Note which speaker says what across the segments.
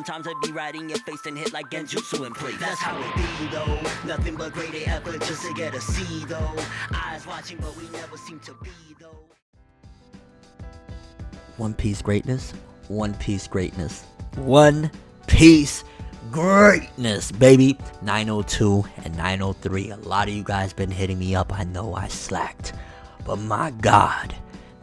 Speaker 1: Sometimes I be right in your face and hit like Genjutsu in place. That's how it be though. Nothing but great effort just to get a C though. Eyes watching but we never seem to be though. One Piece greatness. One Piece greatness. One Piece greatness, baby. 902 and 903. A lot of you guys been hitting me up. I know I slacked, but my God,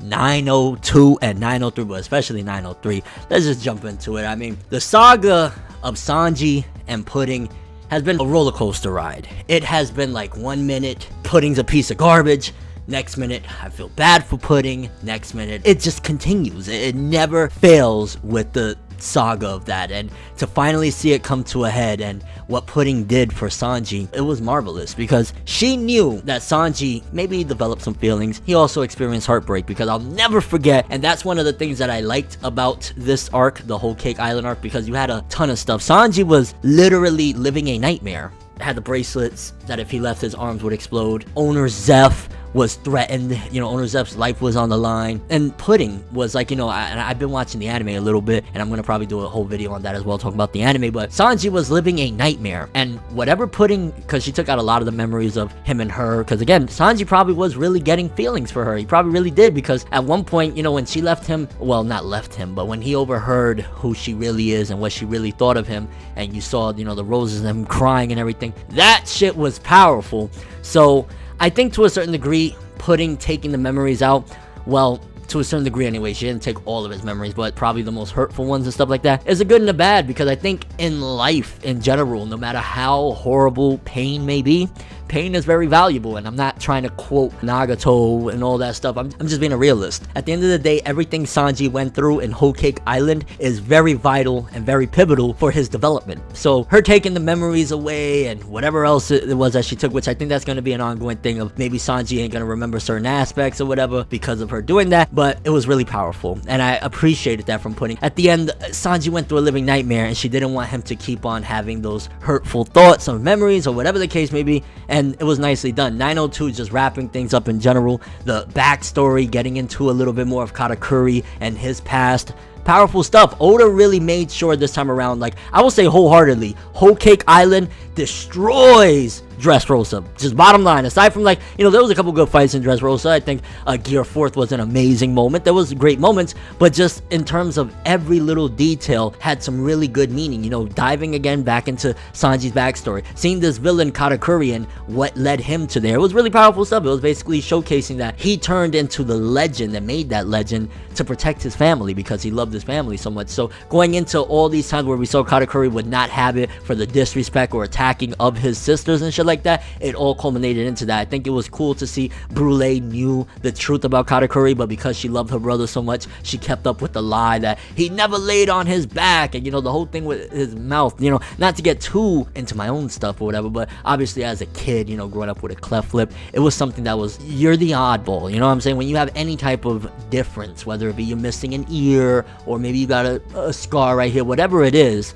Speaker 1: 902 and 903, but especially 903. Let's just jump into it. I mean, the saga of Sanji and Pudding has been a roller coaster ride. It has been like 1 minute Pudding's a piece of garbage. Next minute, I feel bad for Pudding. Next minute, it just continues. It never fails with the saga of that, and to finally see it come to a head and what Pudding did for Sanji, it was marvelous because she knew that Sanji maybe developed some feelings. He also experienced heartbreak, because I'll never forget, and that's one of the things that I liked about this arc, the whole Cake Island arc, because you had a ton of stuff. Sanji was literally living a nightmare. Had the bracelets that if he left his arms would explode. Owner Zeph was threatened, you know, Owner Zeph's life was on the line, and Pudding was like, you know, I've been watching the anime a little bit, and I'm gonna probably do a whole video on that as well, talking about the anime, but Sanji was living a nightmare, and whatever Pudding, because she took out a lot of the memories of him and her, because again, Sanji probably was really getting feelings for her. He probably really did, because at one point, you know, when she left him, well, not left him, but when he overheard who she really is and what she really thought of him, and you saw, you know, the roses and him crying and everything, that shit was powerful. So I think to a certain degree, Pudding taking the memories out, well, to a certain degree anyway, she didn't take all of his memories, but probably the most hurtful ones and stuff like that, is a good and a bad, because I think in life in general, no matter how horrible pain may be, pain is very valuable. And I'm not trying to quote Nagato and all that stuff. I'm just being a realist. At the end of the day, everything Sanji went through in Whole Cake Island is very vital and very pivotal for his development. So her taking the memories away and whatever else it was that she took, which I think that's going to be an ongoing thing of maybe Sanji ain't going to remember certain aspects or whatever because of her doing that, but it was really powerful, and I appreciated that from Pudding. At the end, Sanji went through a living nightmare, and she didn't want him to keep on having those hurtful thoughts or memories or whatever the case may be, and it was nicely done. 902 just wrapping things up in general, the backstory, getting into a little bit more of Katakuri and his past. Powerful stuff. Oda really made sure this time around, like, I will say wholeheartedly, Whole Cake Island destroys Dressrosa. Just bottom line, aside from, like, you know, there was a couple good fights in Dressrosa. I think Gear 4th was an amazing moment. There was great moments, but just in terms of every little detail had some really good meaning. You know, diving again back into Sanji's backstory, seeing this villain Katakuri and what led him to there. It was really powerful stuff. It was basically showcasing that he turned into the legend that made that legend to protect his family because he loved his family so much. So going into all these times where we saw Katakuri would not have it for the disrespect or attacking of his sisters and shit like that, it all culminated into that. I think it was cool to see Brule knew the truth about Katakuri, but because she loved her brother so much, she kept up with the lie that he never laid on his back, and you know, the whole thing with his mouth, you know, not to get too into my own stuff or whatever, but obviously as a kid, you know, growing up with a cleft lip, it was something that was, you're the oddball, you know what I'm saying? When you have any type of difference, whether it be you're missing an ear, or maybe you got a scar right here, whatever it is,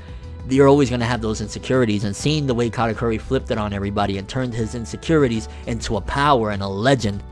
Speaker 1: you're always going to have those insecurities. And seeing the way Katakuri flipped it on everybody and turned his insecurities into a power and a legend,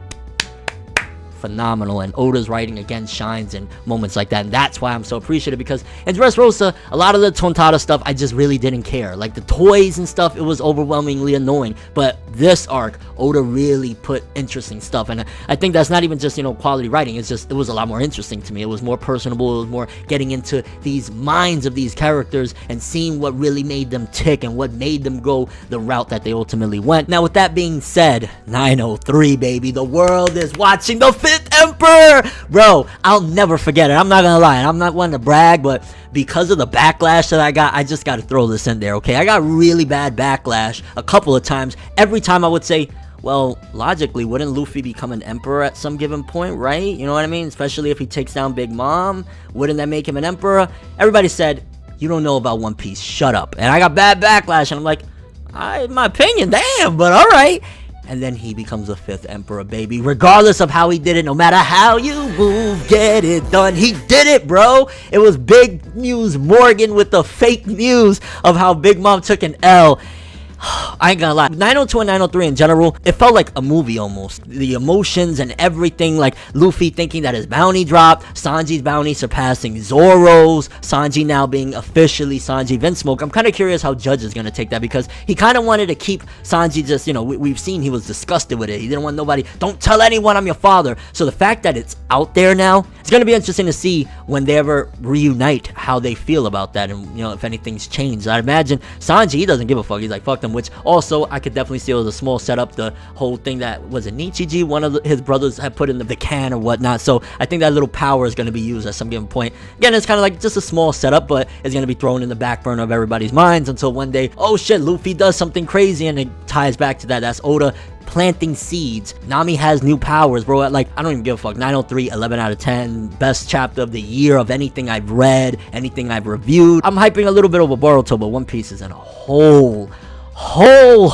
Speaker 1: phenomenal. And Oda's writing again shines in moments like that, and that's why I'm so appreciative, because in Dressrosa, a lot of the Tontada stuff I just really didn't care, like the toys and stuff, it was overwhelmingly annoying. But this arc, Oda really put interesting stuff, and I think that's not even just, you know, quality writing, it's just, it was a lot more interesting to me. It was more personable, it was more getting into these minds of these characters and seeing what really made them tick and what made them go the route that they ultimately went. Now with that being said, 903, baby, the world is watching the Fifth Emperor, bro. I'll never forget it. I'm not gonna lie, I'm not one to brag, but because of the backlash that I got, I just gotta throw this in there, okay? I got really bad backlash a couple of times. Every time I would say, well, logically, wouldn't Luffy become an emperor at some given point, right? You know what I mean? Especially if he takes down Big Mom, wouldn't that make him an emperor? Everybody said, you don't know about One Piece, shut up. And I got bad backlash, and I'm like, in my opinion, damn, but all right. And then he becomes the fifth emperor, baby. Regardless of how he did it, no matter how you move, get it done. He did it, bro. It was Big News Morgan with the fake news of how Big Mom took an L. I ain't gonna lie, 902 and 903 in general, it felt like a movie almost. The emotions and everything, like Luffy thinking that his bounty dropped, Sanji's bounty surpassing Zoro's, Sanji now being officially Sanji Vinsmoke. I'm kind of curious how Judge is gonna take that, because he kind of wanted to keep Sanji just, you know, we've seen he was disgusted with it. He didn't want nobody, don't tell anyone I'm your father. So the fact that it's out there now, it's gonna be interesting to see when they ever reunite how they feel about that, and you know, if anything's changed. I imagine Sanji, he doesn't give a fuck. He's like, fuck them. Which also I could definitely see it was a small setup. The whole thing that was it Nichiji, one of his brothers had put in the can or whatnot. So I think that little power is going to be used at some given point. Again, it's kind of like just a small setup, but it's going to be thrown in the back burner of everybody's minds until one day, oh shit, Luffy does something crazy, and it ties back to that. That's Oda planting seeds. Nami has new powers, bro. Like, I don't even give a fuck. 903, 11 out of 10. Best chapter of the year of anything I've read, anything I've reviewed. I'm hyping a little bit over Boruto, but One Piece is in a hole. Now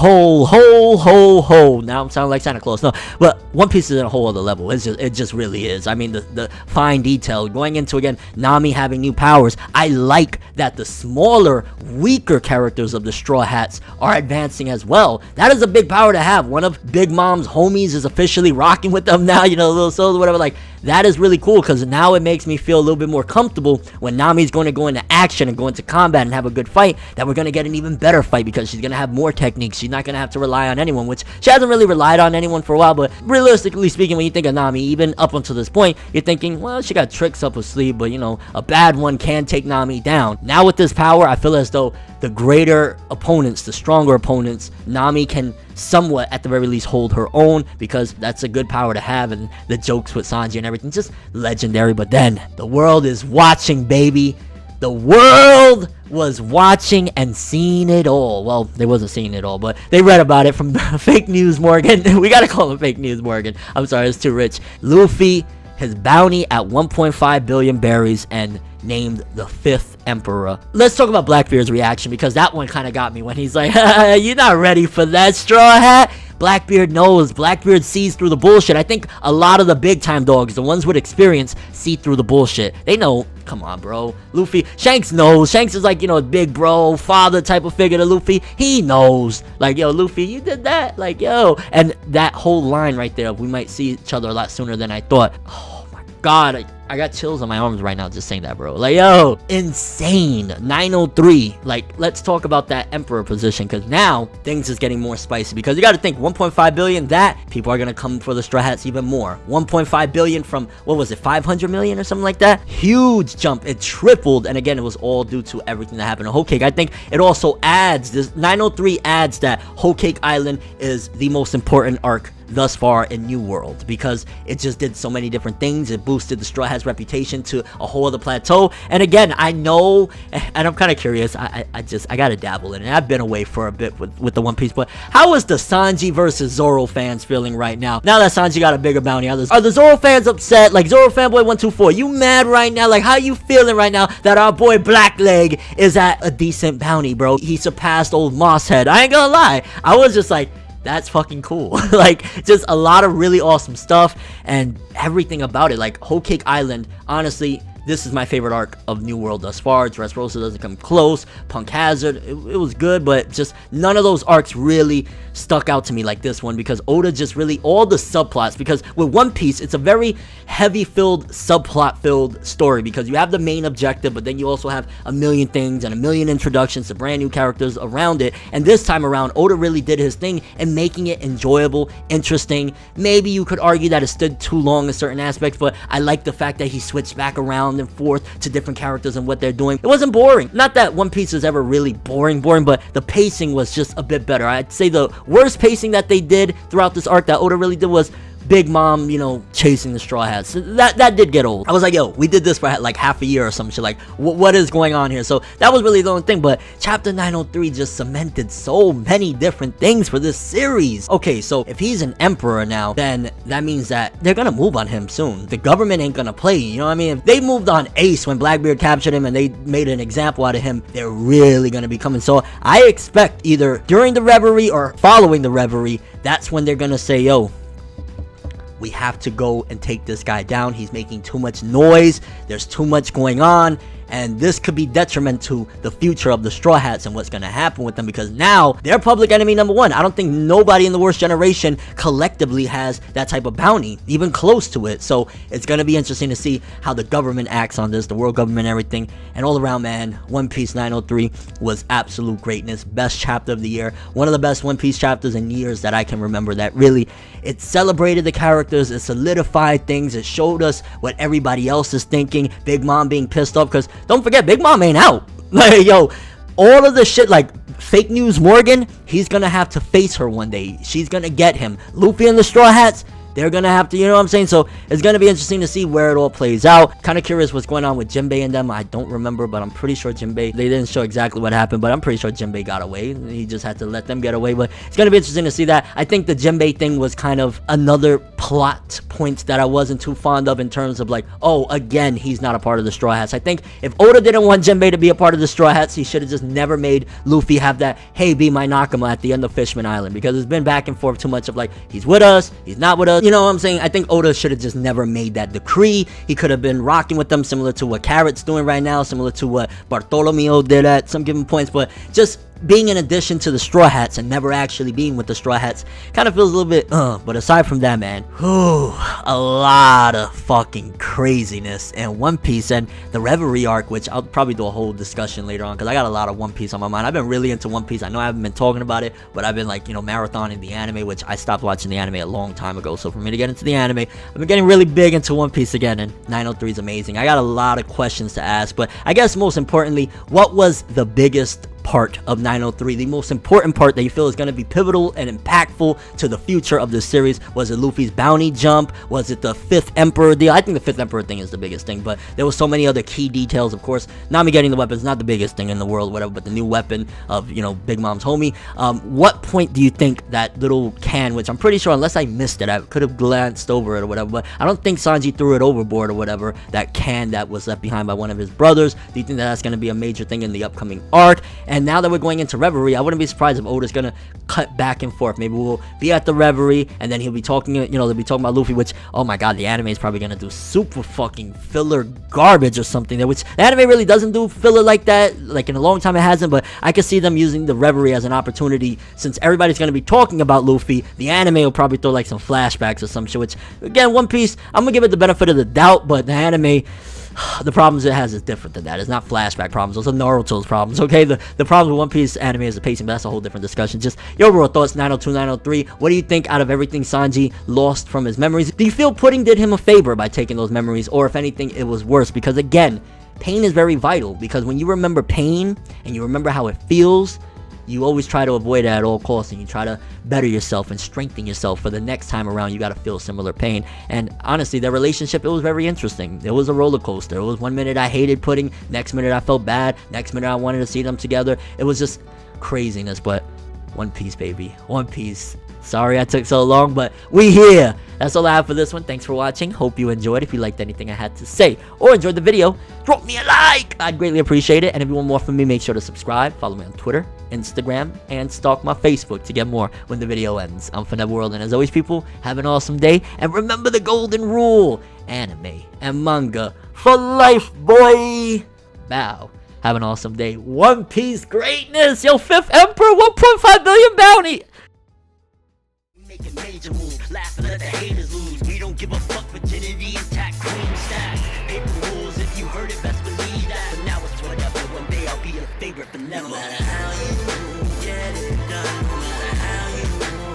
Speaker 1: I'm sounding like Santa Claus. No, but One Piece is in a whole other level. It just really is. I mean, the fine detail going into, again, Nami having new powers. I like that the smaller, weaker characters of the Straw Hats are advancing as well. That is a big power to have. One of Big Mom's homies is officially rocking with them now, you know, little souls, whatever. Like, that is really cool, because now it makes me feel a little bit more comfortable when Nami's going to go into action and go into combat and have a good fight, that we're going to get an even better fight, because she's going to have more techniques. She's not going to have to rely on anyone, which she hasn't really relied on anyone for a while. But realistically speaking, when you think of Nami, even up until this point, you're thinking, well, she got tricks up her sleeve, but you know, a bad one can take Nami down. Now with this power, I feel as though the greater opponents, the stronger opponents, Nami can somewhat, at the very least, hold her own, because that's a good power to have. And the jokes with Sanji and everything, just legendary. But then the world is watching, baby. The world was watching and seeing it all. Well, they wasn't seeing it all, but they read about it from Fake News Morgan. We gotta call him Fake News Morgan. I'm sorry, it's too rich. Luffy, his bounty at 1.5 billion berries, and named the 5th emperor. Let's talk about Blackbeard's reaction, because that one kind of got me when he's like, you're not ready for that, Straw Hat. Blackbeard knows. Blackbeard sees through the bullshit. I think a lot of the big time dogs, the ones with experience, see through the bullshit. They know. Come on, bro. Luffy, Shanks knows. Shanks is like, you know, a big bro, father type of figure to Luffy. He knows. Like, yo, Luffy, you did that. Like, yo. And that whole line right there, we might see each other a lot sooner than I thought. Oh my god. I got chills on my arms right now just saying that, bro. Like, yo, insane. 903. Like, let's talk about that emperor position, because now things is getting more spicy, because you got to think 1.5 billion, that people are gonna come for the Straw Hats even more. 1.5 billion from, what was it, 500 million or something like that? Huge jump. It tripled, and again, it was all due to everything that happened to Whole Cake. I think it also adds this. 903 adds that Whole Cake Island is the most important arc thus far in New World, because it just did so many different things. It boosted the Straw Hats reputation to a whole other plateau. And again, I know, and I'm kind of curious, I gotta dabble in it. I've been away for a bit with the One Piece, but how is the Sanji versus Zoro fans feeling right now that Sanji got a bigger bounty? Are the Zoro fans upset? Like, Zoro fanboy 124, you mad right now? Like, how you feeling right now that our boy Blackleg is at a decent bounty, bro? He surpassed old Mosshead. I ain't gonna lie, I was just like, that's fucking cool. Like, just a lot of really awesome stuff, and everything about it. Like, Whole Cake Island, honestly, this is my favorite arc of New World thus far. Dressrosa doesn't come close. Punk Hazard, it was good, but just none of those arcs really stuck out to me like this one, because Oda just really, all the subplots, because with One Piece, it's a very heavy-filled, subplot-filled story, because you have the main objective, but then you also have a million things and a million introductions to brand new characters around it. And this time around, Oda really did his thing in making it enjoyable, interesting. Maybe you could argue that it stood too long in certain aspects, but I like the fact that he switched back around and forth to different characters and what they're doing. It wasn't boring. Not that One Piece is ever really boring, but the pacing was just a bit better. I'd say the worst pacing that they did throughout this arc that Oda really did was Big Mom, you know, chasing the Straw Hats. That did get old. I was like, yo, we did this for like half a year or some shit. Like, what is going on here? So that was really the only thing. But chapter 903 just cemented so many different things for this series. Okay, so if he's an emperor now, then that means that they're gonna move on him soon. The government ain't gonna play, you know what I mean? If they moved on Ace when Blackbeard captured him and they made an example out of him, they're really gonna be coming. So I expect either during the reverie or following the reverie, that's when they're gonna say, yo, we have to go and take this guy down. He's making too much noise. There's too much going on. and this could be detriment to the future of the Straw Hats and what's going to happen with them, because now they're public enemy number one. I don't think nobody in the worst generation collectively has that type of bounty, even close to it. So it's going to be interesting to see how the government acts on this, the world government and everything. And all around, man, One Piece 903 was absolute greatness. Best chapter of the year. One of the best One Piece chapters in years that I can remember, that really, it celebrated the characters, it solidified things, it showed us what everybody else is thinking. Big Mom being pissed off, because don't forget, Big Mom ain't out. Like, yo, all of the shit, like Fake News Morgan, he's gonna have to face her one day. She's gonna get him. Luffy and the Straw Hats, they're gonna have to, you know what I'm saying? So it's gonna be interesting to see where it all plays out. Kind of curious what's going on with Jinbei and them. I don't remember, but I'm pretty sure Jinbei, they didn't show exactly what happened, but I'm pretty sure Jinbei got away. He just had to let them get away. But it's gonna be interesting to see that. I think the Jinbei thing was kind of another plot point that I wasn't too fond of, in terms of like, oh, again, he's not a part of the Straw Hats. I think if Oda didn't want Jinbei to be a part of the Straw Hats, he should have just never made Luffy have that, hey, be my Nakama at the end of Fishman Island, because it's been back and forth too much of like, he's with us, he's not with us, you know what I'm saying? I think Oda should have just never made that decree. He could have been rocking with them, similar to what Carrot's doing right now, similar to what Bartolomeo did at some given points, but just being in addition to the Straw Hats and never actually being with the Straw Hats kind of feels a little bit, but aside from that, man, whew, a lot of fucking craziness in One Piece. And the Reverie arc, which I'll probably do a whole discussion later on, because I got a lot of One Piece on my mind. I've been really into One Piece. I know I haven't been talking about it, but I've been, like, you know, marathoning the anime, which I stopped watching the anime a long time ago. So for me to get into the anime, I've been getting really big into One Piece again, and 903 is amazing. I got a lot of questions to ask, but I guess most importantly, what was the biggest part of 903, the most important part that you feel is going to be pivotal and impactful to the future of this series? Was it Luffy's bounty jump? Was it the 5th Emperor deal? I think the 5th Emperor thing is the biggest thing, but there was so many other key details. Of course, Nami getting the weapon is not the biggest thing in the world, whatever, but the new weapon of, you know, Big Mom's homie. What point do you think that little can, which I'm pretty sure, unless I missed it, I could have glanced over it or whatever, but I don't think Sanji threw it overboard or whatever, that can that was left behind by one of his brothers. Do you think that that's going to be a major thing in the upcoming arc? And now that we're going into Reverie, I wouldn't be surprised if Oda's gonna cut back and forth. Maybe we'll be at the Reverie, and then he'll be talking, you know, they'll be talking about Luffy, which, oh my god, the anime is probably gonna do super fucking filler garbage or something, which the anime really doesn't do filler like that, like in a long time it hasn't, but I could see them using the Reverie as an opportunity. Since everybody's gonna be talking about Luffy, the anime will probably throw like some flashbacks or some shit, which, again, One Piece, I'm gonna give it the benefit of the doubt, but the anime, the problems it has is different than that. It's not flashback problems. Those are Naruto's problems, okay? The problem with One Piece anime is the pacing, but that's a whole different discussion. Just your overall thoughts, 902, 903. What do you think out of everything Sanji lost from his memories? Do you feel Pudding did him a favor by taking those memories, or if anything, it was worse? Because again, pain is very vital, because when you remember pain and you remember how it feels, you always try to avoid it at all costs, and you try to better yourself and strengthen yourself for the next time around. You got to feel similar pain. And honestly, their relationship, it was very interesting. It was a roller coaster. It was one minute I hated Pudding, next minute I felt bad, next minute I wanted to see them together. It was just craziness. But One Piece, baby, One Piece. Sorry I took so long, but we here. That's all I have for this one. Thanks for watching. Hope you enjoyed. If you liked anything I had to say or enjoyed the video, drop me a like. I'd greatly appreciate it. And if you want more from me, make sure to subscribe. Follow me on Twitter, Instagram, and stalk my Facebook to get more when the video ends. I'm ForneverWorld, and as always, people, have an awesome day. And remember the golden rule: anime and manga for life, boy. Bow. Have an awesome day. One Piece greatness. Yo, 5th Emperor, 1.5 billion bounty. Making major moves, laugh and let the haters lose. We don't give a fuck, virginity intact, cream stack. Paper rules, if you heard it, best believe that. But now it's whatever, one day I'll be your favorite, but never. No matter how you get it done, no matter how you